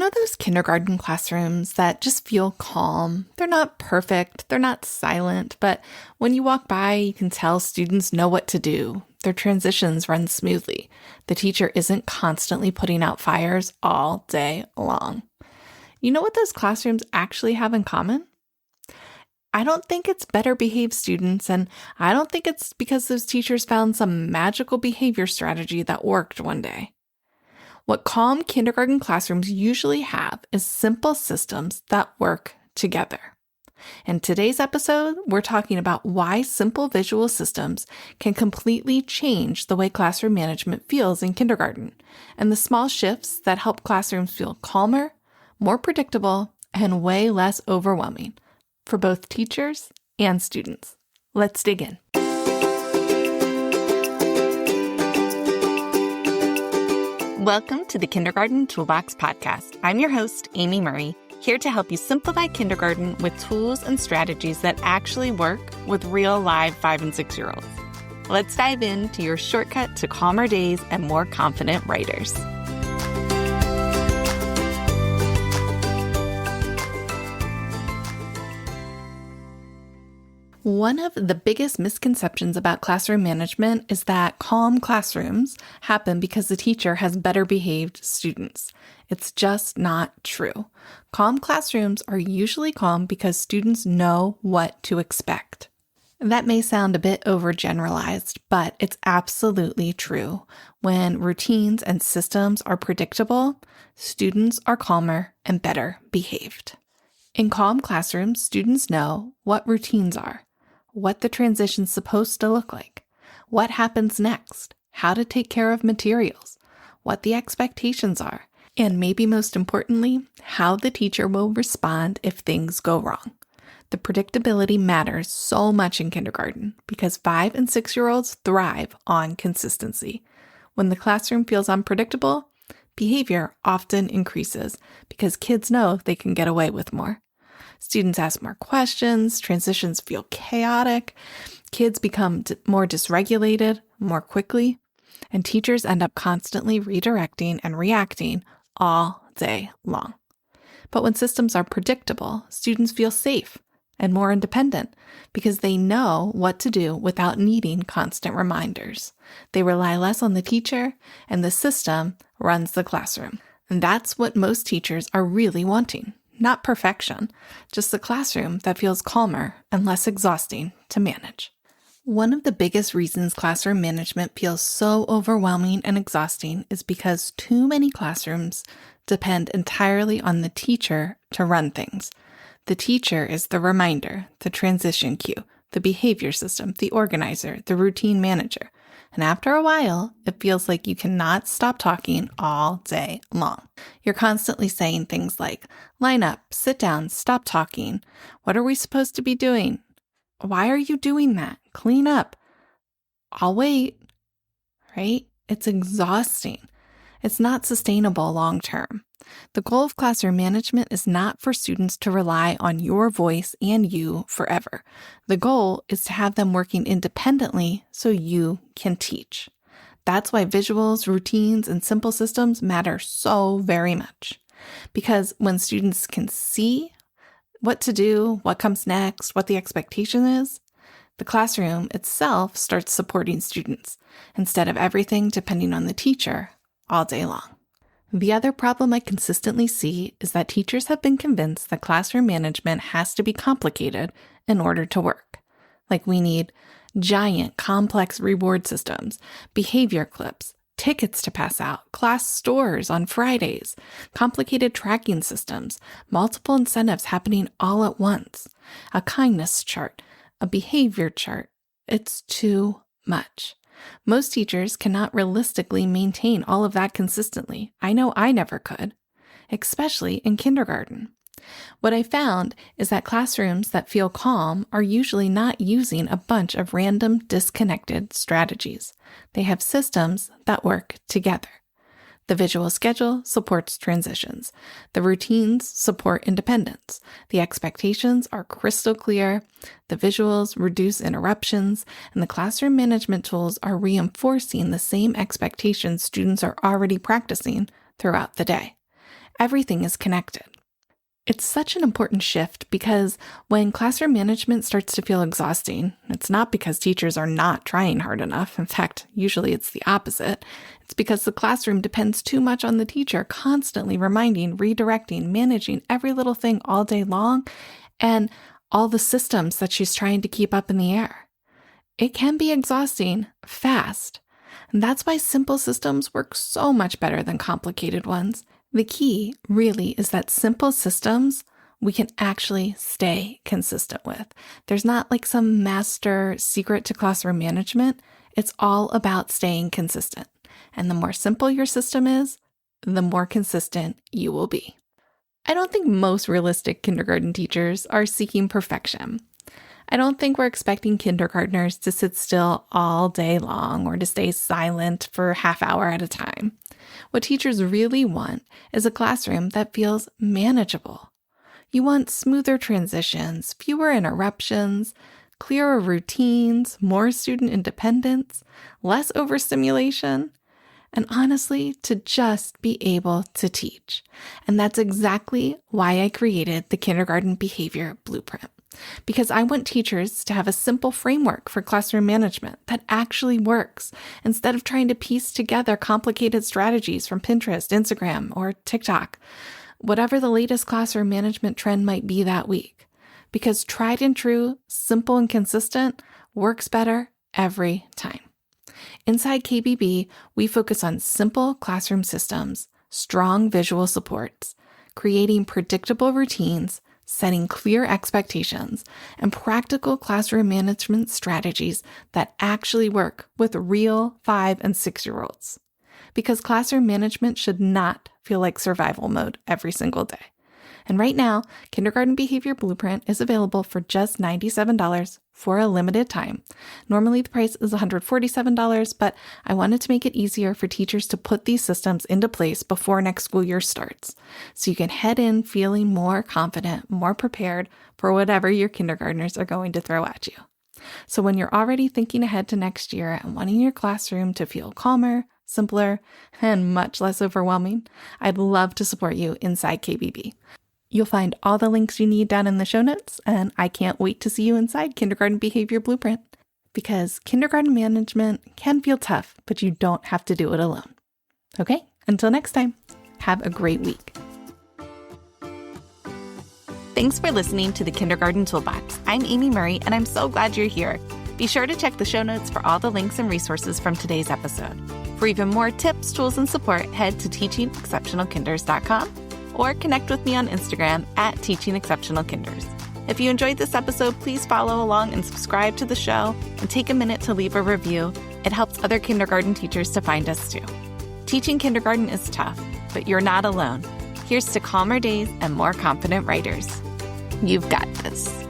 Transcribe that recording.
You know those kindergarten classrooms that just feel calm? They're not perfect, they're not silent, but when you walk by, you can tell students know what to do. Their transitions run smoothly. The teacher isn't constantly putting out fires all day long. You know what those classrooms actually have in common? I don't think it's better behaved students, and I don't think it's because those teachers found some magical behavior strategy that worked one day. What calm kindergarten classrooms usually have is simple systems that work together. In today's episode, we're talking about why simple visual systems can completely change the way classroom management feels in kindergarten, and the small shifts that help classrooms feel calmer, more predictable, and way less overwhelming for both teachers and students. Let's dig in. Welcome to the Kindergarten Toolbox Podcast. I'm your host, Amy Murray, here to help you simplify kindergarten with tools and strategies that actually work with real live 5 and 6-year-olds. Let's dive into your shortcut to calmer days and more confident writers. One of the biggest misconceptions about classroom management is that calm classrooms happen because the teacher has better behaved students. It's just not true. Calm classrooms are usually calm because students know what to expect. That may sound a bit overgeneralized, but it's absolutely true. When routines and systems are predictable, students are calmer and better behaved. In calm classrooms, students know what routines are, what the transition's supposed to look like, what happens next, how to take care of materials, what the expectations are, and maybe most importantly, how the teacher will respond if things go wrong. The predictability matters so much in kindergarten because 5 and 6-year-olds thrive on consistency. When the classroom feels unpredictable, behavior often increases because kids know they can get away with more. Students ask more questions, transitions feel chaotic, kids become more dysregulated more quickly, and teachers end up constantly redirecting and reacting all day long. But when systems are predictable, students feel safe and more independent because they know what to do without needing constant reminders. They rely less on the teacher, and the system runs the classroom. And that's what most teachers are really wanting. Not perfection, just a classroom that feels calmer and less exhausting to manage. One of the biggest reasons classroom management feels so overwhelming and exhausting is because too many classrooms depend entirely on the teacher to run things. The teacher is the reminder, the transition cue, the behavior system, the organizer, the routine manager. And after a while, it feels like you cannot stop talking all day long. You're constantly saying things like, line up, sit down, stop talking. What are we supposed to be doing? Why are you doing that? Clean up. I'll wait, right? It's exhausting. It's not sustainable long term. The goal of classroom management is not for students to rely on your voice and you forever. The goal is to have them working independently so you can teach. That's why visuals, routines, and simple systems matter so very much. Because when students can see what to do, what comes next, what the expectation is, the classroom itself starts supporting students instead of everything depending on the teacher all day long. The other problem I consistently see is that teachers have been convinced that classroom management has to be complicated in order to work. Like we need giant, complex reward systems, behavior clips, tickets to pass out, class stores on Fridays, complicated tracking systems, multiple incentives happening all at once, a kindness chart, a behavior chart. It's too much. Most teachers cannot realistically maintain all of that consistently. I know I never could, especially in kindergarten. What I found is that classrooms that feel calm are usually not using a bunch of random, disconnected strategies. They have systems that work together. The visual schedule supports transitions. The routines support independence. The expectations are crystal clear. The visuals reduce interruptions, and the classroom management tools are reinforcing the same expectations students are already practicing throughout the day. Everything is connected. It's such an important shift because when classroom management starts to feel exhausting, it's not because teachers are not trying hard enough. In fact, usually it's the opposite. It's because the classroom depends too much on the teacher constantly reminding, redirecting, managing every little thing all day long, and all the systems that she's trying to keep up in the air. It can be exhausting fast. And that's why simple systems work so much better than complicated ones. The key really is that simple systems we can actually stay consistent with. There's not like some master secret to classroom management. It's all about staying consistent. And the more simple your system is, the more consistent you will be. I don't think most realistic kindergarten teachers are seeking perfection. I don't think we're expecting kindergartners to sit still all day long or to stay silent for a half hour at a time. What teachers really want is a classroom that feels manageable. You want smoother transitions, fewer interruptions, clearer routines, more student independence, less overstimulation, and honestly, to just be able to teach. And that's exactly why I created the Kindergarten Behavior Blueprint. Because I want teachers to have a simple framework for classroom management that actually works, instead of trying to piece together complicated strategies from Pinterest, Instagram, or TikTok, whatever the latest classroom management trend might be that week. Because tried and true, simple and consistent works better every time. Inside KBB, we focus on simple classroom systems, strong visual supports, creating predictable routines, setting clear expectations, and practical classroom management strategies that actually work with real 5- and 6-year-olds. Because classroom management should not feel like survival mode every single day. And right now, Kindergarten Behavior Blueprint is available for just $97 for a limited time. Normally the price is $147, but I wanted to make it easier for teachers to put these systems into place before next school year starts. So you can head in feeling more confident, more prepared for whatever your kindergartners are going to throw at you. So when you're already thinking ahead to next year and wanting your classroom to feel calmer, simpler, and much less overwhelming, I'd love to support you inside KBB. You'll find all the links you need down in the show notes, and I can't wait to see you inside Kindergarten Behavior Blueprint. Because kindergarten management can feel tough, but you don't have to do it alone. Okay, until next time, have a great week. Thanks for listening to the Kindergarten Toolbox. I'm Amy Murray, and I'm so glad you're here. Be sure to check the show notes for all the links and resources from today's episode. For even more tips, tools, and support, head to teachingexceptionalkinders.com. or connect with me on Instagram at teachingexceptionalkinders. If you enjoyed this episode, please follow along and subscribe to the show and take a minute to leave a review. It helps other kindergarten teachers to find us too. Teaching kindergarten is tough, but you're not alone. Here's to calmer days and more confident writers. You've got this.